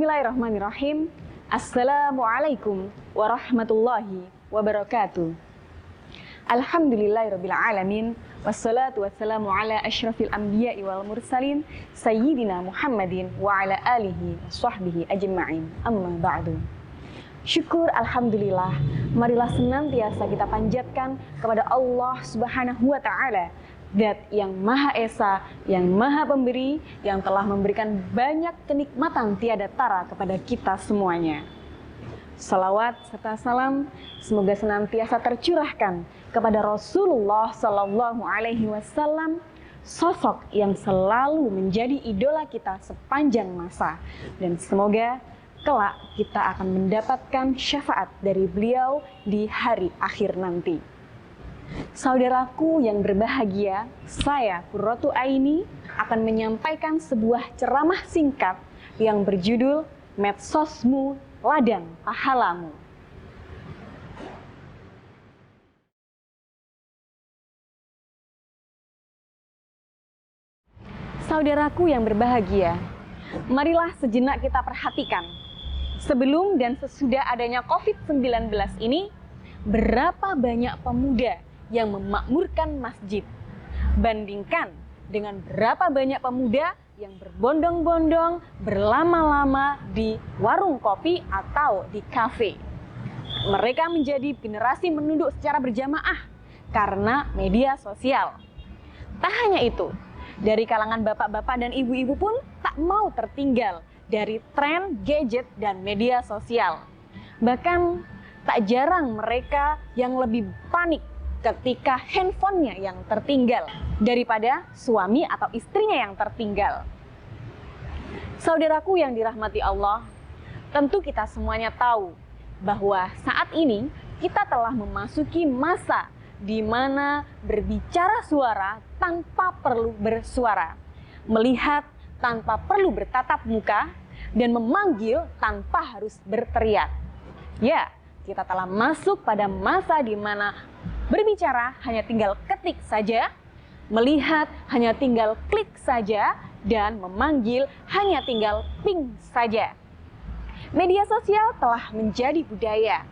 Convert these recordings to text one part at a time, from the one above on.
Bismillahirrahmanirrahim. Assalamualaikum warahmatullahi wabarakatuh. Alhamdulillahirabbil alamin. Wassalatu wassalamu ala asyrafil anbiya'i wal mursalin sayyidina Muhammadin wa ala alihi wa sahbihi ajma'in. Amma ba'du. Syukur alhamdulillah, marilah senantiasa kita panjatkan kepada Allah Subhanahu wa taala, Zat yang Maha Esa, yang Maha Pemberi, yang telah memberikan banyak kenikmatan tiada tara kepada kita semuanya. Salawat serta salam semoga senantiasa tercurahkan kepada Rasulullah Sallallahu Alaihi Wasallam, sosok yang selalu menjadi idola kita sepanjang masa, dan semoga kelak kita akan mendapatkan syafaat dari beliau di hari akhir nanti. Saudaraku yang berbahagia, saya Qurratu Aini akan menyampaikan sebuah ceramah singkat yang berjudul Medsosmu Ladang Pahalamu. Saudaraku yang berbahagia, marilah sejenak kita perhatikan, sebelum dan sesudah adanya COVID-19 ini, berapa banyak pemuda yang memakmurkan masjid. Bandingkan dengan berapa banyak pemuda yang berbondong-bondong, berlama-lama di warung kopi atau di kafe. Mereka menjadi generasi menunduk secara berjamaah karena media sosial. Tak hanya itu, dari kalangan bapak-bapak dan ibu-ibu pun tak mau tertinggal dari tren gadget dan media sosial. Bahkan tak jarang mereka yang lebih panik ketika handphonenya yang tertinggal daripada suami atau istrinya yang tertinggal. Saudaraku yang dirahmati Allah, tentu kita semuanya tahu bahwa saat ini kita telah memasuki masa di mana berbicara suara tanpa perlu bersuara, melihat tanpa perlu bertatap muka, dan memanggil tanpa harus berteriak. Ya, kita telah masuk pada masa di mana berbicara hanya tinggal ketik saja, melihat hanya tinggal klik saja, dan memanggil hanya tinggal ping saja. Media sosial telah menjadi budaya,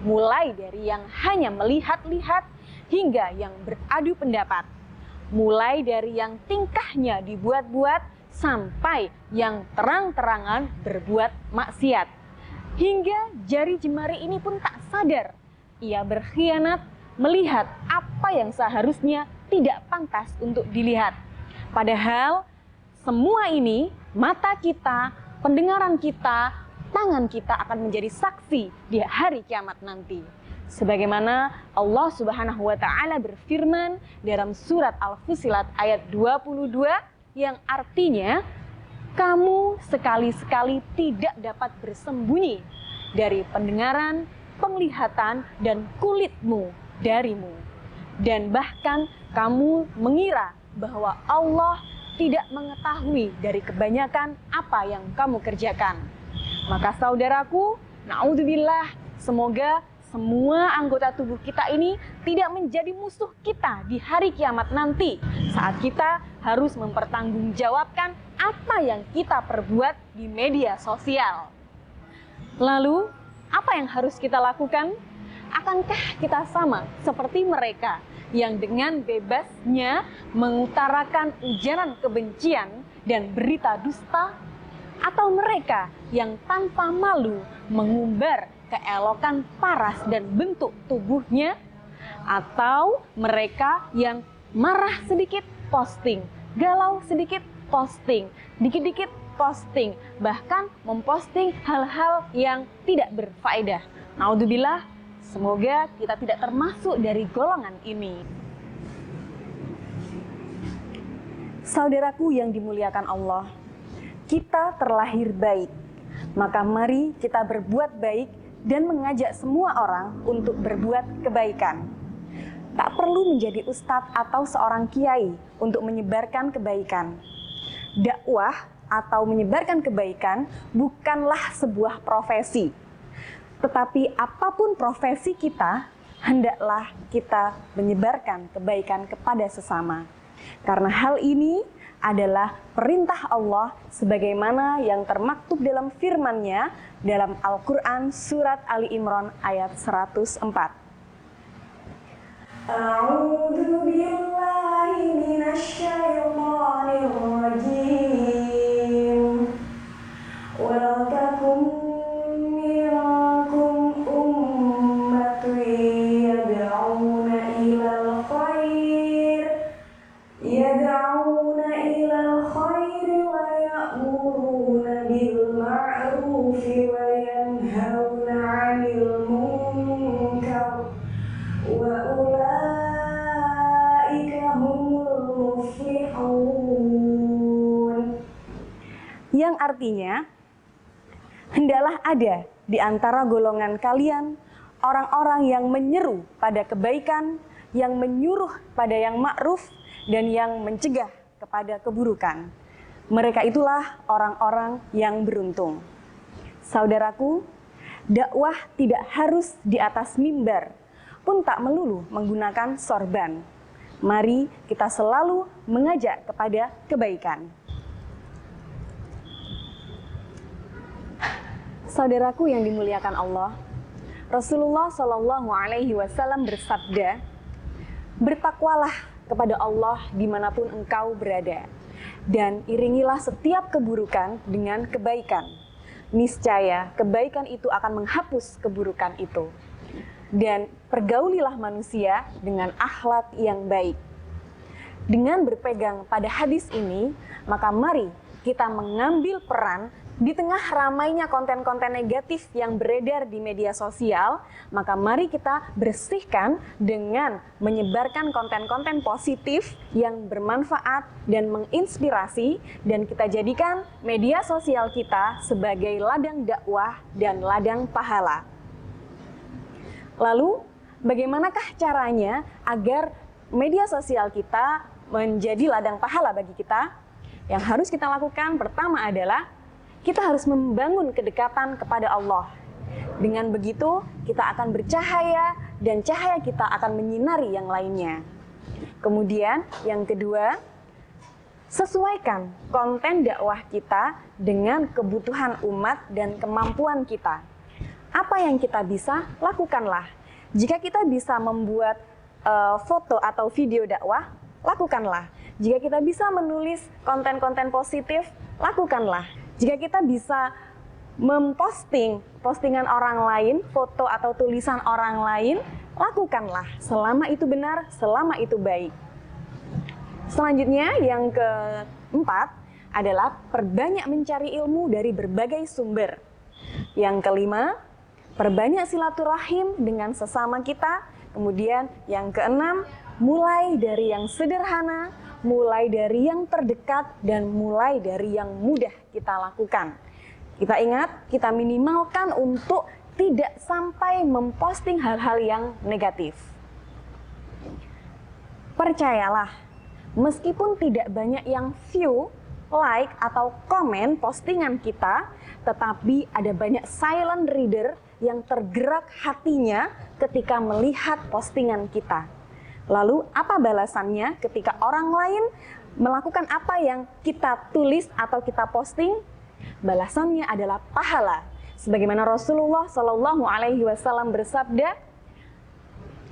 mulai dari yang hanya melihat-lihat hingga yang beradu pendapat, mulai dari yang tingkahnya dibuat-buat sampai yang terang-terangan berbuat maksiat. Hingga jari jemari ini pun tak sadar ia berkhianat melihat apa yang seharusnya tidak pantas untuk dilihat. Padahal semua ini, mata kita, pendengaran kita, tangan kita akan menjadi saksi di hari kiamat nanti. Sebagaimana Allah Subhanahu wa taala berfirman dalam surat Al-Fussilat ayat 22 yang artinya, kamu sekali-sekali tidak dapat bersembunyi dari pendengaran, penglihatan, dan kulitmu darimu. Dan bahkan kamu mengira bahwa Allah tidak mengetahui dari kebanyakan apa yang kamu kerjakan. Maka saudaraku, na'udzubillah, semoga semua anggota tubuh kita ini tidak menjadi musuh kita di hari kiamat nanti, saat kita harus mempertanggungjawabkan apa yang kita perbuat di media sosial. Lalu, apa yang harus kita lakukan? Akankah kita sama seperti mereka yang dengan bebasnya mengutarakan ujaran kebencian dan berita dusta? Atau mereka yang tanpa malu mengumbar keelokan paras dan bentuk tubuhnya? Atau mereka yang marah sedikit posting, galau sedikit posting, dikit-dikit posting, bahkan memposting hal-hal yang tidak berfaedah? Naudzubillah, semoga kita tidak termasuk dari golongan ini. Saudaraku yang dimuliakan Allah, kita terlahir baik, maka mari kita berbuat baik dan mengajak semua orang untuk berbuat kebaikan. Tak perlu menjadi ustadz atau seorang kiai untuk menyebarkan kebaikan. Dakwah atau menyebarkan kebaikan bukanlah sebuah profesi. Tetapi apapun profesi kita, hendaklah kita menyebarkan kebaikan kepada sesama. Karena hal ini adalah perintah Allah sebagaimana yang termaktub dalam firman-Nya dalam Al-Quran surat Ali Imran ayat 104. A'udzu billahi minasyaitonir rajim. Wal takum minkum ummatun yad'una ilal khair wa ya'muruna bil ma'rufi wa yanhauna 'anil munkar wa ulaika humul muflihun. Yang artinya, hendaklah ada di antara golongan kalian orang-orang yang menyeru pada kebaikan, yang menyuruh pada yang ma'ruf, dan yang mencegah kepada keburukan. Mereka itulah orang-orang yang beruntung. Saudaraku, dakwah tidak harus di atas mimbar, pun tak melulu menggunakan sorban. Mari kita selalu mengajak kepada kebaikan. Saudaraku yang dimuliakan Allah, Rasulullah Shallallahu Alaihi Wasallam bersabda, bertakwalah kepada Allah dimanapun engkau berada, dan iringilah setiap keburukan dengan kebaikan. Niscaya kebaikan itu akan menghapus keburukan itu. Dan pergaulilah manusia dengan akhlak yang baik. Dengan berpegang pada hadis ini, maka mari kita mengambil peran di tengah ramainya konten-konten negatif yang beredar di media sosial, maka mari kita bersihkan dengan menyebarkan konten-konten positif yang bermanfaat dan menginspirasi, dan kita jadikan media sosial kita sebagai ladang dakwah dan ladang pahala. Lalu, bagaimanakah caranya agar media sosial kita menjadi ladang pahala bagi kita? Yang harus kita lakukan pertama adalah kita harus membangun kedekatan kepada Allah. Dengan begitu, kita akan bercahaya dan cahaya kita akan menyinari yang lainnya. Kemudian, yang kedua, sesuaikan konten dakwah kita dengan kebutuhan umat dan kemampuan kita. Apa yang kita bisa, lakukanlah. Jika kita bisa membuat foto atau video dakwah, lakukanlah. Jika kita bisa menulis konten-konten positif, lakukanlah. Jika kita bisa memposting postingan orang lain, foto atau tulisan orang lain, lakukanlah. Selama itu benar, selama itu baik. Selanjutnya, yang keempat adalah perbanyak mencari ilmu dari berbagai sumber. Yang kelima, perbanyak silaturahim dengan sesama kita. Kemudian yang keenam, mulai dari yang sederhana, mulai dari yang terdekat, dan mulai dari yang mudah kita lakukan. Kita ingat, kita minimalkan untuk tidak sampai memposting hal-hal yang negatif. Percayalah, meskipun tidak banyak yang view, like, atau komen postingan kita, tetapi ada banyak silent reader yang tergerak hatinya ketika melihat postingan kita. Lalu apa balasannya ketika orang lain melakukan apa yang kita tulis atau kita posting? Balasannya adalah pahala. Sebagaimana Rasulullah Shallallahu Alaihi Wasallam bersabda,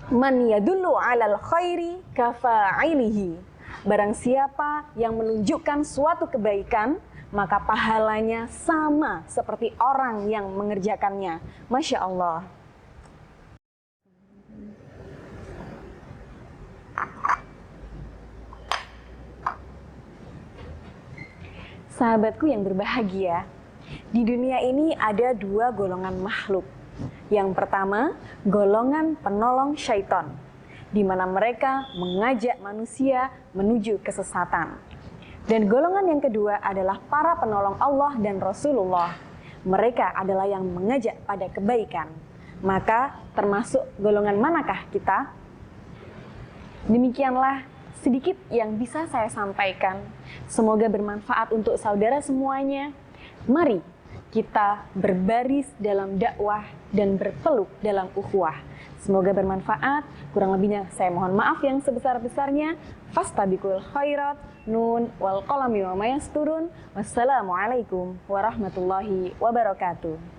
"Man yadullu 'alal khairi kafa'ilihi." Barang siapa yang menunjukkan suatu kebaikan, maka pahalanya sama seperti orang yang mengerjakannya. Masya Allah. Sahabatku yang berbahagia, di dunia ini ada dua golongan makhluk. Yang pertama, golongan penolong syaitan, di mana mereka mengajak manusia menuju kesesatan. Dan golongan yang kedua adalah para penolong Allah dan Rasulullah. Mereka adalah yang mengajak pada kebaikan. Maka termasuk golongan manakah kita? Demikianlah sedikit yang bisa saya sampaikan. Semoga bermanfaat untuk saudara semuanya. Mari kita berbaris dalam dakwah dan berpeluk dalam ukhuwah. Semoga bermanfaat. Kurang lebihnya saya mohon maaf yang sebesar-besarnya. Fastabiqul khairat. Nun wal qalami wa ma yasturun. Wassalamualaikum warahmatullahi wabarakatuh.